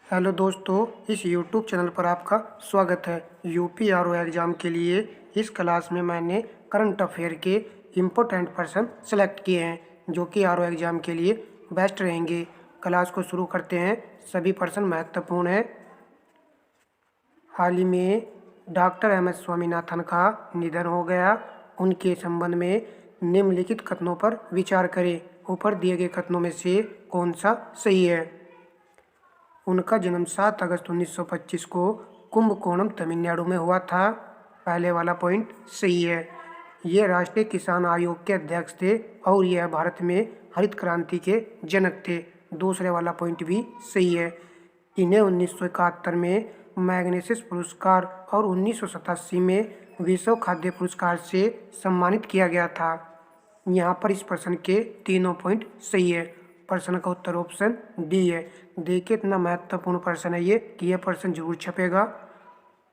Hello दोस्तों, इस YouTube channel पर आपका स्वागत है। यूपी आरओ एग्ज़ाम के लिए इस क्लास में मैंने करंट अफेयर के इम्पोर्टेंट पर्सन सेलेक्ट किए हैं जो कि आरओ एग्ज़ाम के लिए बेस्ट रहेंगे। क्लास को शुरू करते हैं। सभी पर्सन महत्वपूर्ण हैं। हाल ही में डॉक्टर एम.एस. स्वामीनाथन का निधन हो गया। उनके संबंध में निम्नलिखित कथनों पर विचार करें। ऊपर दिए गए कथनों में से कौन सा सही है? उनका जन्म 7 अगस्त 1925 को कुंभकोणम तमिलनाडु में हुआ था। पहले वाला पॉइंट सही है। ये राष्ट्रीय किसान आयोग के अध्यक्ष थे और यह भारत में हरित क्रांति के जनक थे। दूसरे वाला पॉइंट भी सही है। इन्हें 1971 में मैग्सेसे पुरस्कार और 1987 में विश्व खाद्य पुरस्कार से सम्मानित किया गया था। यहाँ पर इस प्रश्न के तीनों पॉइंट सही है। प्रश्न का उत्तर ऑप्शन डी है। देखिए इतना महत्वपूर्ण प्रश्न है ये कि यह प्रश्न जरूर छपेगा।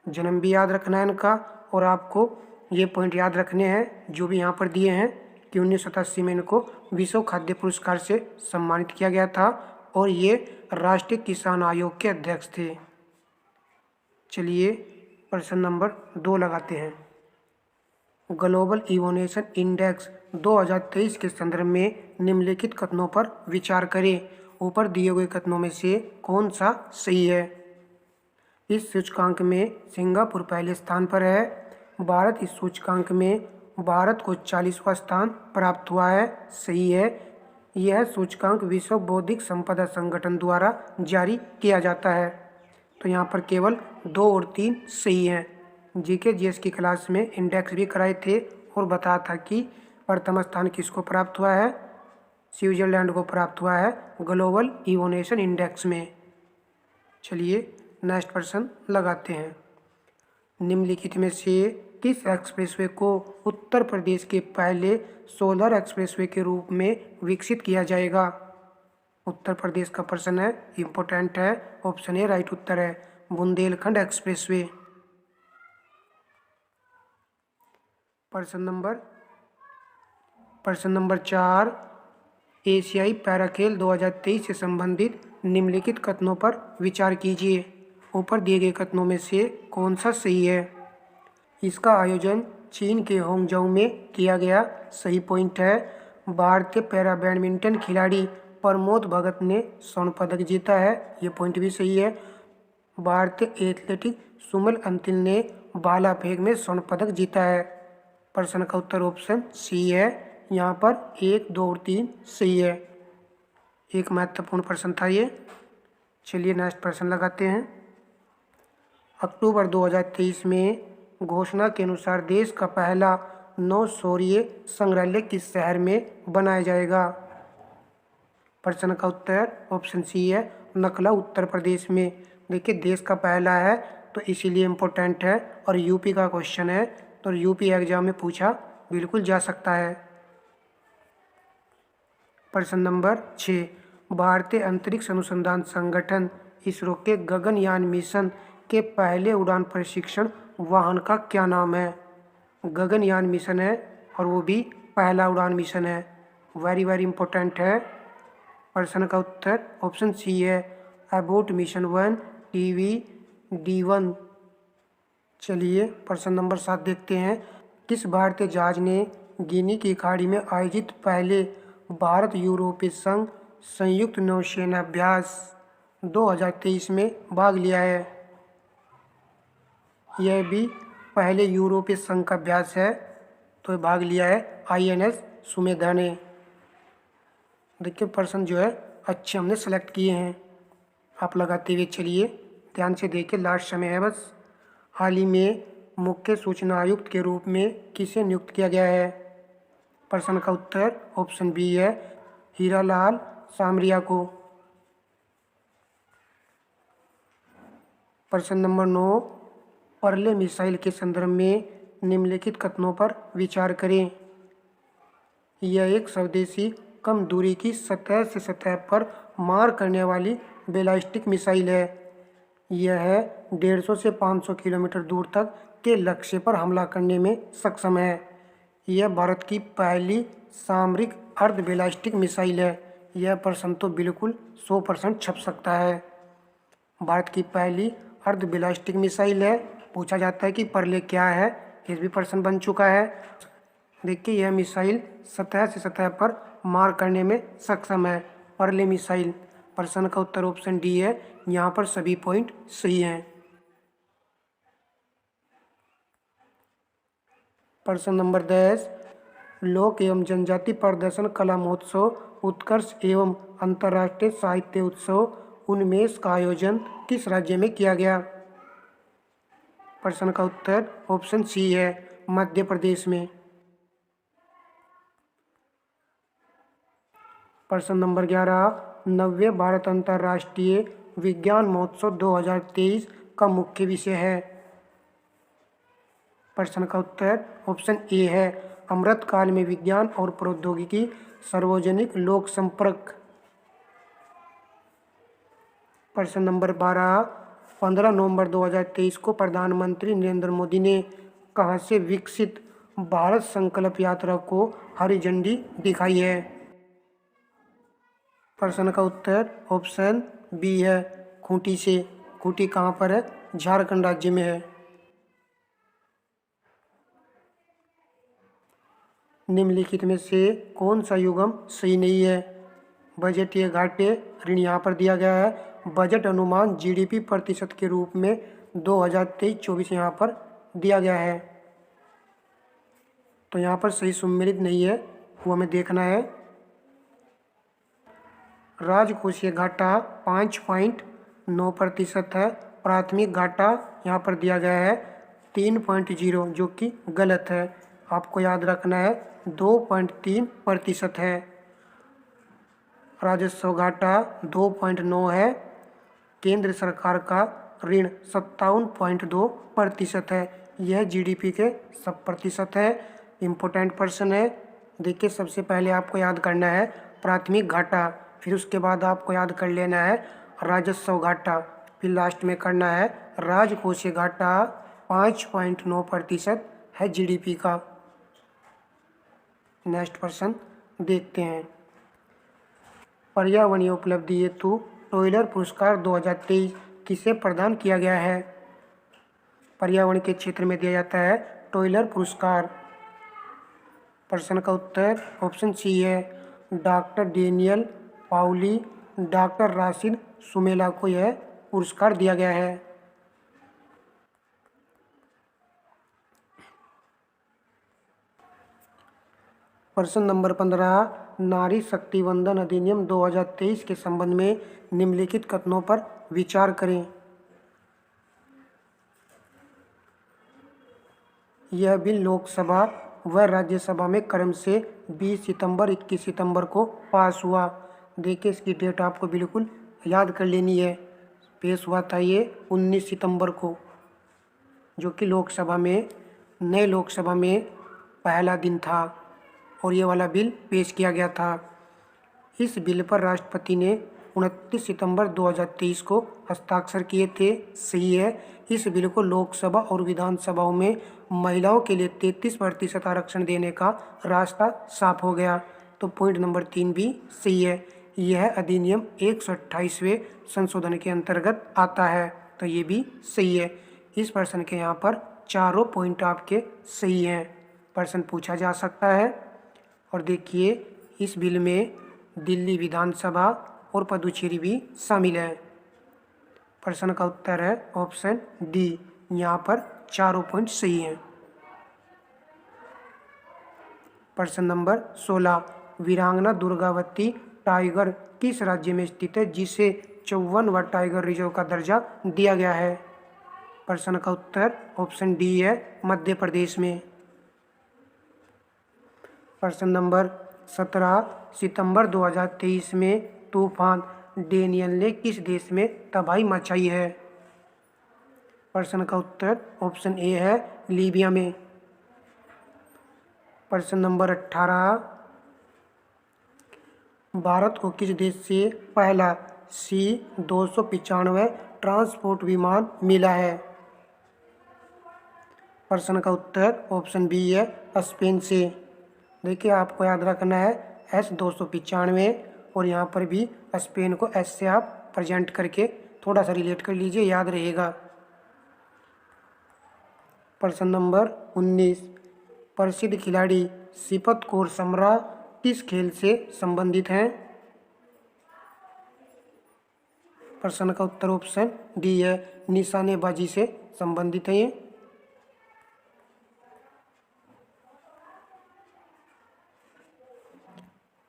जन्म भी याद रखना है इनका और आपको ये पॉइंट याद रखने हैं जो भी यहाँ पर दिए हैं कि 1987 में इनको विश्व खाद्य पुरस्कार से सम्मानित किया गया था और ये राष्ट्रीय किसान आयोग के अध्यक्ष थे। चलिए प्रश्न नंबर 2 लगाते हैं। ग्लोबल इनोवेशन इंडेक्स 2023 के संदर्भ में निम्नलिखित कथनों पर विचार करें। ऊपर दिए गए कथनों में से कौन सा सही है? इस सूचकांक में सिंगापुर पहले स्थान पर है। भारत इस सूचकांक में भारत को 40वां स्थान प्राप्त हुआ है। सही है। यह सूचकांक विश्व बौद्धिक संपदा संगठन द्वारा जारी किया जाता है। तो यहाँ पर केवल 2 और 3 सही हैं। जीके जीएस की क्लास में इंडेक्स भी कराए थे और बताया था कि प्रथम स्थान किसको प्राप्त हुआ है? स्विट्जरलैंड को प्राप्त हुआ है ग्लोबल इनोवेशन इंडेक्स में। चलिए नेक्स्ट प्रश्न लगाते हैं। निम्नलिखित में से किस एक्सप्रेसवे को उत्तर प्रदेश के पहले सोलर एक्सप्रेसवे के रूप में विकसित किया जाएगा? उत्तर प्रदेश का प्रश्न है, इम्पोर्टेंट है। ऑप्शन ए राइट उत्तर है, बुंदेलखंड एक्सप्रेसवे। प्रश्न नंबर 4, एशियाई पैरा खेल 2023 से संबंधित निम्नलिखित कथनों पर विचार कीजिए। ऊपर दिए गए कथनों में से कौन सा सही है? इसका आयोजन चीन के होंगझोउ में किया गया। सही पॉइंट है। भारतीय पैरा बैडमिंटन खिलाड़ी प्रमोद भगत ने स्वर्ण पदक जीता है। ये पॉइंट भी सही है। भारतीय एथलेटिक सुमन अंतिल ने भाला फेंक में स्वर्ण पदक जीता है। प्रश्न का उत्तर ऑप्शन सी है। यहाँ पर 1, 2 और 3 सही है। एक महत्वपूर्ण प्रश्न था ये। चलिए नेक्स्ट प्रश्न लगाते हैं। अक्टूबर 2023 में घोषणा के अनुसार देश का पहला नौ स्तरीय संग्रहालय किस शहर में बनाया जाएगा? प्रश्न का उत्तर ऑप्शन सी है, नकला उत्तर प्रदेश में। देखिए देश का पहला है तो इसीलिए इम्पोर्टेंट है और यूपी का क्वेश्चन है तो यूपी एग्जाम में पूछा बिल्कुल जा सकता है। प्रश्न नंबर 6, भारतीय अंतरिक्ष अनुसंधान संगठन इसरो के गगनयान मिशन के पहले उड़ान प्रशिक्षण वाहन का क्या नाम है? गगनयान मिशन है और वो भी पहला उड़ान मिशन है। वेरी वेरी इंपॉर्टेंट है। प्रश्न का उत्तर ऑप्शन सी है, अबोट मिशन 1 TVD1। चलिए प्रश्न नंबर 7 देखते हैं। किस भारतीय जहाज ने गिनी की खाड़ी में आयोजित पहले भारत यूरोपीय संघ संयुक्त नौसेना अभ्यास 2023 में भाग लिया है? यह भी पहले यूरोपीय संघ का अभ्यास है तो भाग लिया है INS सुमेधा ने। देखिए प्रश्न जो है अच्छे हमने सेलेक्ट किए हैं। आप लगाते हुए चलिए, ध्यान से देखिए, लास्ट समय है बस। हाल ही में मुख्य सूचना आयुक्त के रूप में किसे नियुक्त किया गया है? प्रश्न का उत्तर ऑप्शन बी है, हीरालाल सामरिया को। प्रश्न नंबर 9, पर्ले मिसाइल के संदर्भ में निम्नलिखित कथनों पर विचार करें। यह एक स्वदेशी कम दूरी की सतह से सतह पर मार करने वाली बैलिस्टिक मिसाइल है। यह 150 से 500 किलोमीटर दूर तक के लक्ष्य पर हमला करने में सक्षम है। यह भारत की पहली सामरिक अर्ध बैलिस्टिक मिसाइल है। यह प्रश्न तो बिल्कुल 100% छप सकता है। भारत की पहली अर्ध बैलिस्टिक मिसाइल है। पूछा जाता है कि परले क्या है, ये भी प्रश्न बन चुका है। देखिए यह मिसाइल सतह से सतह पर मार करने में सक्षम है, परले मिसाइल। प्रश्न का उत्तर ऑप्शन डी है, यहाँ पर सभी पॉइंट सही हैं। प्रश्न नंबर 10, लोक एवं जनजाति प्रदर्शन कला महोत्सव उत्कर्ष एवं अंतर्राष्ट्रीय साहित्य उत्सव उन्मेष का आयोजन किस राज्य में किया गया? प्रश्न का उत्तर ऑप्शन सी है, मध्य प्रदेश में। प्रश्न नंबर 11, 90वें भारत अंतर्राष्ट्रीय विज्ञान महोत्सव 2023 का मुख्य विषय है। प्रश्न का उत्तर ऑप्शन ए है, अमृतकाल में विज्ञान और प्रौद्योगिकी, सार्वजनिक लोक संपर्क। प्रश्न नंबर 12, 15 नवंबर 2023 को प्रधानमंत्री नरेंद्र मोदी ने कहाँ से विकसित भारत संकल्प यात्रा को हरी झंडी दिखाई है? प्रश्न का उत्तर ऑप्शन बी है, खूंटी से। खूंटी कहाँ पर है? झारखंड राज्य में है। निम्नलिखित में से कौन सा युग्म सही नहीं है? बजटीय घाटे ऋण यहाँ पर दिया गया है। बजट अनुमान जीडीपी प्रतिशत के रूप में 2023-24 यहाँ पर दिया गया है, तो यहाँ पर सही सम्मिलित नहीं है, वो हमें देखना है। राजकोषीय घाटा 5.9% है। प्राथमिक घाटा यहाँ पर दिया गया है 3.0, जो कि गलत है। आपको याद रखना है 2.3% है। राजस्व घाटा 2.9 है। केंद्र सरकार का ऋण 57.2% है। यह जीडीपी के 100% है। इम्पोर्टेंट प्रश्न है। देखिए सबसे पहले आपको याद करना है प्राथमिक घाटा, फिर उसके बाद आपको याद कर लेना है राजस्व घाटा, फिर लास्ट में करना है राजकोषीय घाटा 5.9% है जीडीपी का। नेक्स्ट प्रश्न देखते हैं। पर्यावरणीय उपलब्धि हेतु टॉयलर पुरस्कार 2023 किसे प्रदान किया गया है? पर्यावरण के क्षेत्र में दिया जाता है टॉयलर पुरस्कार। प्रश्न का उत्तर ऑप्शन सी है, doctor Daniel Pauly, doctor Rashid Sumaila को यह पुरस्कार दिया गया है। प्रश्न नंबर 15, नारी शक्ति वंदन अधिनियम 2023 के संबंध में निम्नलिखित कथनों पर विचार करें। यह बिल लोकसभा व राज्यसभा में क्रम से 20 सितंबर 21 सितंबर को पास हुआ। देखिए इसकी डेट आपको बिल्कुल याद कर लेनी है। पेश हुआ था ये 19 सितंबर को, जो कि लोकसभा में, नए लोकसभा में पहला दिन था और ये वाला बिल पेश किया गया था। इस बिल पर राष्ट्रपति ने 29 सितंबर 2023 को हस्ताक्षर किए थे। सही है। इस बिल को लोकसभा और विधानसभाओं में महिलाओं के लिए 33% आरक्षण देने का रास्ता साफ हो गया। तो पॉइंट नंबर 3 भी सही है। यह अधिनियम 128वें संशोधन के अंतर्गत आता है, तो ये भी सही है। इस प्रश्न के यहाँ पर चारों पॉइंट आपके सही हैं। प्रश्न पूछा जा सकता है। और देखिए इस बिल में दिल्ली विधानसभा और पुडुचेरी भी शामिल है। प्रश्न का उत्तर है ऑप्शन डी, यहाँ पर चारों पॉइंट सही हैं। प्रश्न नंबर 16, वीरांगना दुर्गावती टाइगर किस राज्य में स्थित है जिसे 54वां टाइगर रिजर्व का दर्जा दिया गया है? प्रश्न का उत्तर ऑप्शन डी है, मध्य प्रदेश में। प्रश्न नंबर 17, सितंबर 2023 में तूफान डेनियल ने किस देश में तबाही मचाई है? प्रश्न का उत्तर ऑप्शन ए है, लीबिया में। प्रश्न नंबर 18, भारत को किस देश से पहला C-295 ट्रांसपोर्ट विमान मिला है? प्रश्न का उत्तर ऑप्शन बी है, स्पेन से। देखिए आपको याद रखना है S-295 और यहाँ पर भी स्पेन को S से आप प्रेजेंट करके थोड़ा सा रिलेट कर लीजिए, याद रहेगा। प्रश्न नंबर 19, प्रसिद्ध खिलाड़ी सिपत कौर समरा किस खेल से संबंधित हैं? प्रश्न का उत्तर ऑप्शन डी है, निशानेबाजी से संबंधित है ये।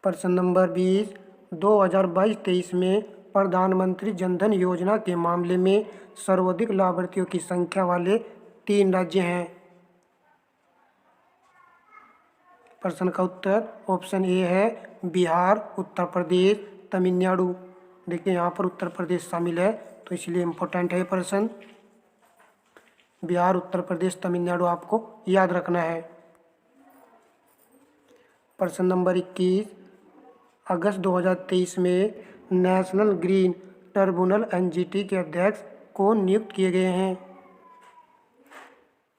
प्रश्न नंबर 20, 2022-23 में प्रधानमंत्री जनधन योजना के मामले में सर्वाधिक लाभार्थियों की संख्या वाले 3 राज्य हैं। प्रश्न का उत्तर ऑप्शन ए है, बिहार, उत्तर प्रदेश, तमिलनाडु। देखिए यहाँ पर उत्तर प्रदेश शामिल है, तो इसलिए इम्पोर्टेंट है प्रश्न। बिहार, उत्तर प्रदेश, तमिलनाडु आपको याद रखना है। प्रश्न नंबर 21, अगस्त 2023 में नेशनल ग्रीन ट्रिब्यूनल एनजीटी के अध्यक्ष कौन नियुक्त किए गए हैं?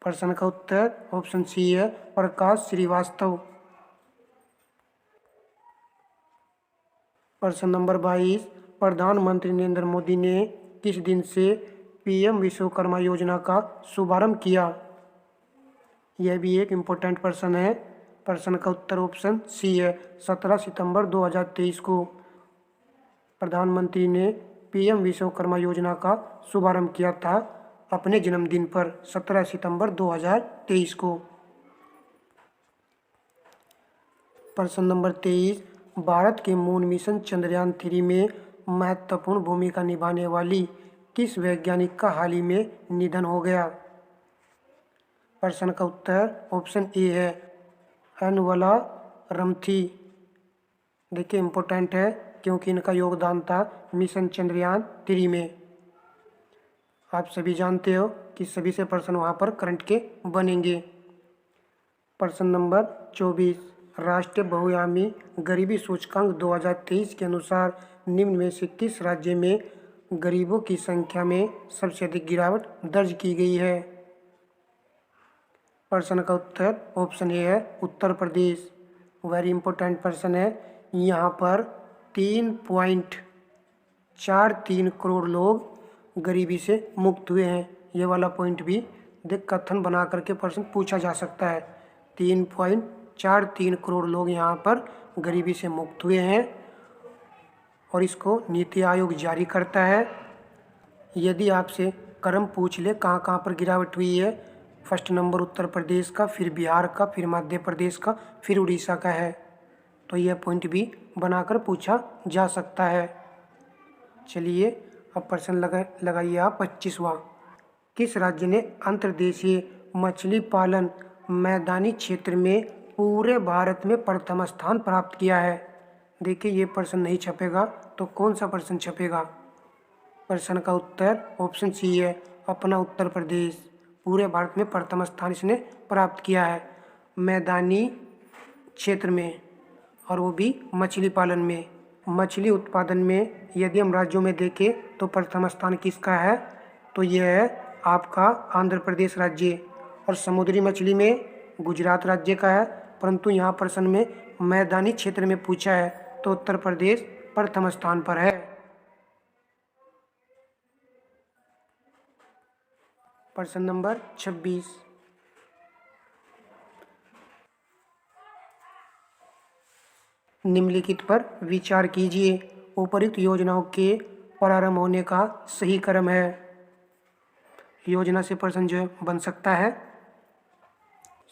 प्रश्न का उत्तर ऑप्शन सी है, प्रकाश श्रीवास्तव। प्रश्न नंबर 22, प्रधानमंत्री नरेंद्र मोदी ने किस दिन से पीएम विश्वकर्मा योजना का शुभारंभ किया? यह भी एक इम्पोर्टेंट प्रश्न है। प्रश्न का उत्तर ऑप्शन सी है, 17 सितंबर 2023 को प्रधानमंत्री ने पीएम विश्वकर्मा योजना का शुभारंभ किया था अपने जन्मदिन पर 17 सितंबर 2023 को। प्रश्न नंबर 23, भारत के मून मिशन चंद्रयान 3 में महत्वपूर्ण भूमिका निभाने वाली किस वैज्ञानिक का हाल ही में निधन हो गया? प्रश्न का उत्तर ऑप्शन ए है, एनवला रमथी। देखिए इम्पोर्टेंट है क्योंकि इनका योगदान था मिशन चंद्रयान 3 में। आप सभी जानते हो कि सभी से प्रश्न वहाँ पर करंट के बनेंगे। प्रश्न नंबर 24, राष्ट्रीय बहुआयामी गरीबी सूचकांक 2023 के अनुसार निम्न में से किस राज्य में गरीबों की संख्या में सबसे अधिक गिरावट दर्ज की गई है? प्रश्न का उत्तर ऑप्शन ए है, उत्तर प्रदेश। वेरी इंपॉर्टेंट प्रश्न है। यहाँ पर 3.43 करोड़ लोग गरीबी से मुक्त हुए हैं। ये वाला पॉइंट भी देख कथन बना करके प्रश्न पूछा जा सकता है। 3.43 करोड़ लोग यहाँ पर गरीबी से मुक्त हुए हैं और इसको नीति आयोग जारी करता है। यदि आपसे क्रम पूछ ले कहाँ कहाँ पर गिरावट हुई है, फर्स्ट नंबर उत्तर प्रदेश का, फिर बिहार का, फिर मध्य प्रदेश का, फिर उड़ीसा का है, तो यह पॉइंट भी बनाकर पूछा जा सकता है। चलिए अब प्रश्न लगाइए आप 25वां। किस राज्य ने अंतर्देशीय मछली पालन मैदानी क्षेत्र में पूरे भारत में प्रथम स्थान प्राप्त किया है? देखिए ये प्रश्न नहीं छपेगा तो कौन सा प्रश्न छपेगा? प्रश्न का उत्तर ऑप्शन सी है, अपना उत्तर प्रदेश। पूरे भारत में प्रथम स्थान इसने प्राप्त किया है मैदानी क्षेत्र में, और वो भी मछली पालन में। मछली उत्पादन में यदि हम राज्यों में देखें तो प्रथम स्थान किसका है? तो यह है आपका आंध्र प्रदेश राज्य, और समुद्री मछली में गुजरात राज्य का है। परंतु यहाँ प्रश्न में मैदानी क्षेत्र में पूछा है तो उत्तर प्रदेश प्रथम स्थान पर है। प्रश्न नंबर 26, निम्नलिखित पर विचार कीजिए। उपर्युक्त योजनाओं के प्रारंभ होने का सही क्रम है। योजना से प्रश्न जो बन सकता है।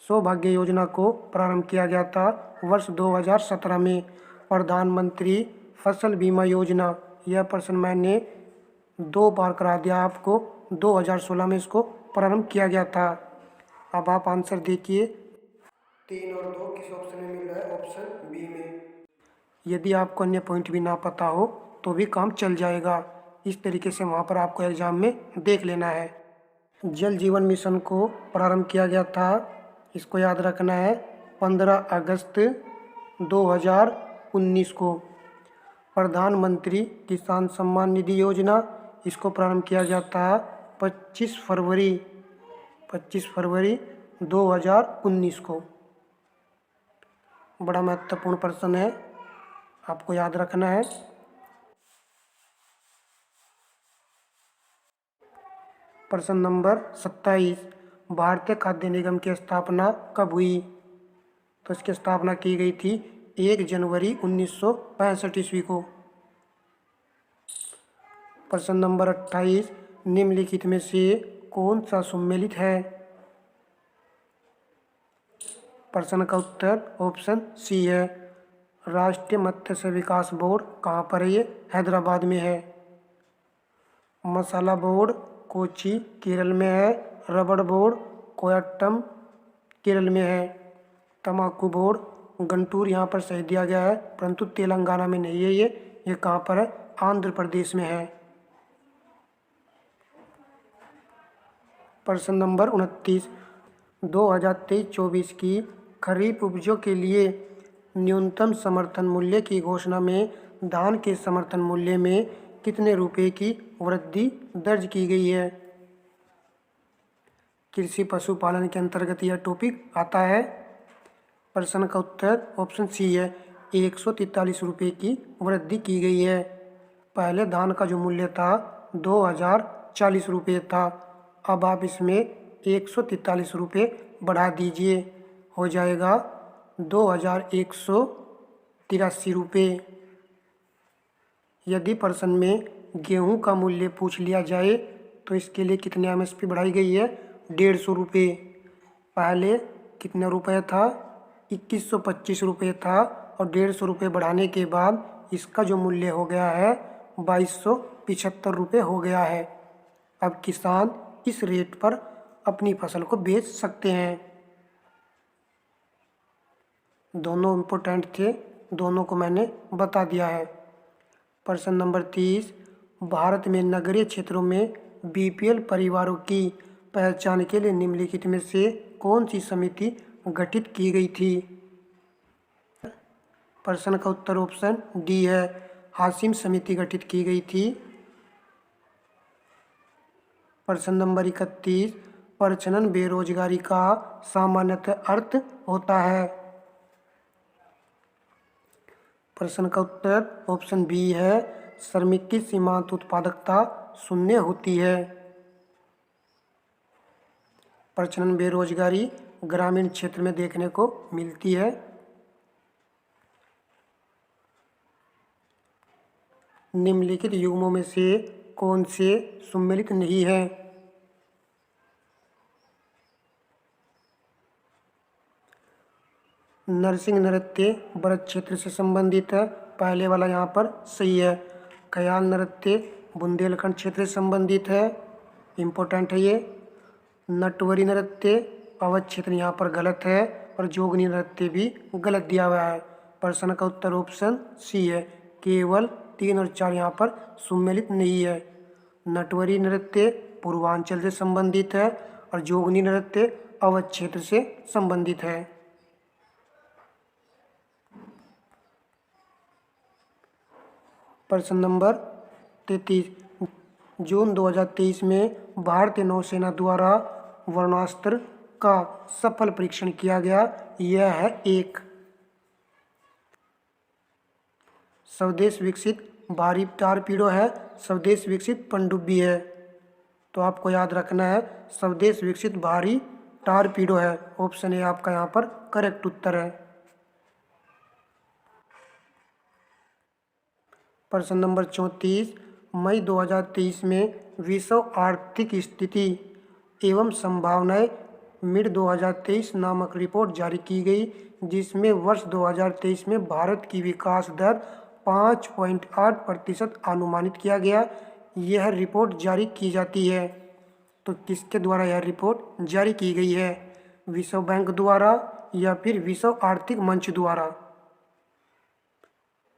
सौभाग्य योजना को प्रारंभ किया गया था वर्ष 2017 में। प्रधानमंत्री फसल बीमा योजना, यह प्रश्न मैंने 2 बार करा दिया आपको। 2016 में इसको प्रारंभ किया गया था। अब आप आंसर देखिए, 3 और 2 किस ऑप्शन में मिल रहा है? ऑप्शन बी में। यदि आपको अन्य पॉइंट भी ना पता हो तो भी काम चल जाएगा। इस तरीके से वहाँ पर आपको एग्जाम में देख लेना है। जल जीवन मिशन को प्रारंभ किया गया था, इसको याद रखना है, 15 अगस्त 2019 को। प्रधानमंत्री किसान सम्मान निधि योजना, इसको प्रारंभ किया गया था 25 फरवरी 2019 को। बड़ा महत्वपूर्ण प्रश्न है, आपको याद रखना है। प्रश्न नंबर 27, भारतीय खाद्य निगम की स्थापना कब हुई? तो इसकी स्थापना की गई थी 1 जनवरी 1965 ईस्वी को। प्रश्न नंबर 28, निम्नलिखित में से कौन सा सम्मिलित है? प्रश्न का उत्तर ऑप्शन सी है। राष्ट्रीय मत्स्य विकास बोर्ड कहाँ पर है? ये हैदराबाद में है। मसाला बोर्ड कोची केरल में है। रबड़ बोर्ड कोयट्टम केरल में है। तम्बाकू बोर्ड गंटूर यहाँ पर सही दिया गया है, परंतु तेलंगाना में नहीं है। ये कहाँ पर है? आंध्र प्रदेश में है। प्रश्न नंबर 29, 2023-24 की खरीफ उपजों के लिए न्यूनतम समर्थन मूल्य की घोषणा में धान के समर्थन मूल्य में कितने रुपए की वृद्धि दर्ज की गई है? कृषि पशुपालन के अंतर्गत यह टॉपिक आता है। प्रश्न का उत्तर ऑप्शन सी है। 143 रुपये की वृद्धि की गई है। पहले धान का जो मूल्य था 2040 रुपये था, अब आप इसमें 143 रुपये बढ़ा दीजिए, हो जाएगा 2183 रुपये। यदि प्रश्न में गेहूं का मूल्य पूछ लिया जाए तो इसके लिए कितने एमएसपी बढ़ाई गई है? 150 रुपये। पहले कितने रुपये था? 2125 रुपये था, और 150 रुपये बढ़ाने के बाद इसका जो मूल्य हो गया है 2275 रुपये हो गया है। अब किसान इस रेट पर अपनी फसल को बेच सकते हैं। दोनों इम्पोर्टेंट थे, दोनों को मैंने बता दिया है। प्रश्न नंबर 30, भारत में नगरीय क्षेत्रों में बीपीएल परिवारों की पहचान के लिए निम्नलिखित में से कौन सी समिति गठित की गई थी? प्रश्न का उत्तर ऑप्शन डी है। हाशिम समिति गठित की गई थी। प्रश्न नंबर 31, प्रच्छन्न बेरोजगारी का सामान्यतः अर्थ होता है? प्रश्न का उत्तर ऑप्शन बी है। श्रमिक की सीमांत उत्पादकता शून्य होती है। प्रच्छन्न बेरोजगारी ग्रामीण क्षेत्र में देखने को मिलती है। निम्नलिखित युग्मों में से कौन से सम्मिलित नहीं है? नरसिंह नृत्य ब्रज क्षेत्र से संबंधित है, पहले वाला यहाँ पर सही है। ख्याल नृत्य बुंदेलखंड क्षेत्र से संबंधित है, इम्पोर्टेंट है ये। नटवरी नृत्य अवध क्षेत्र यहाँ पर गलत है, और जोगनी नृत्य भी गलत दिया हुआ है। प्रश्न का उत्तर ऑप्शन सी है। केवल 3 और 4 यहाँ पर सम्मिलित नहीं है। नटवरी नृत्य पूर्वांचल से संबंधित है, और जोगनी नृत्य अवध क्षेत्र से संबंधित है। प्रश्न नंबर 33, जून 2023 में भारतीय नौसेना द्वारा वर्णास्त्र का सफल परीक्षण किया गया। यह है 1 स्वदेश विकसित भारी टारपीडो है, स्वदेश विकसित पनडुब्बी है। तो आपको याद रखना है स्वदेश विकसित भारी टारपीडो है। ऑप्शन ए आपका यहाँ पर करेक्ट उत्तर है। प्रश्न नंबर 34, मई 2023 में विश्व आर्थिक स्थिति एवं संभावनाएं मिड 2023 नामक रिपोर्ट जारी की गई, जिसमें वर्ष 2023 में भारत की विकास दर 5.8% अनुमानित किया गया। यह रिपोर्ट जारी की जाती है, तो किसके द्वारा यह रिपोर्ट जारी की गई है? विश्व बैंक द्वारा या फिर विश्व आर्थिक मंच द्वारा?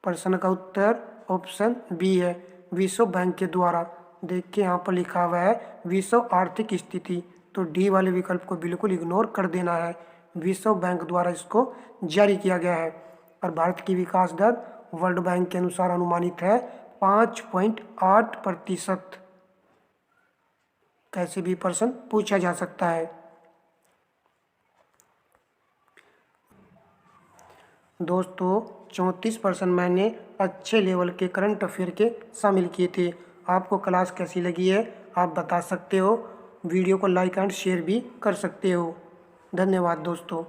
प्रश्न का उत्तर ऑप्शन बी है, विश्व बैंक के द्वारा। देखिए यहाँ पर लिखा हुआ है विश्व आर्थिक स्थिति, तो डी वाले विकल्प को बिल्कुल इग्नोर कर देना है। विश्व बैंक द्वारा इसको जारी किया गया है, और भारत की विकास दर वर्ल्ड बैंक के अनुसार अनुमानित है 5.8%। कैसे भी प्रश्न पूछा जा सकता है। दोस्तों 34% मैंने अच्छे लेवल के करंट अफेयर के शामिल किए थे। आपको क्लास कैसी लगी है आप बता सकते हो, वीडियो को लाइक एंड शेयर भी कर सकते हो। धन्यवाद दोस्तों।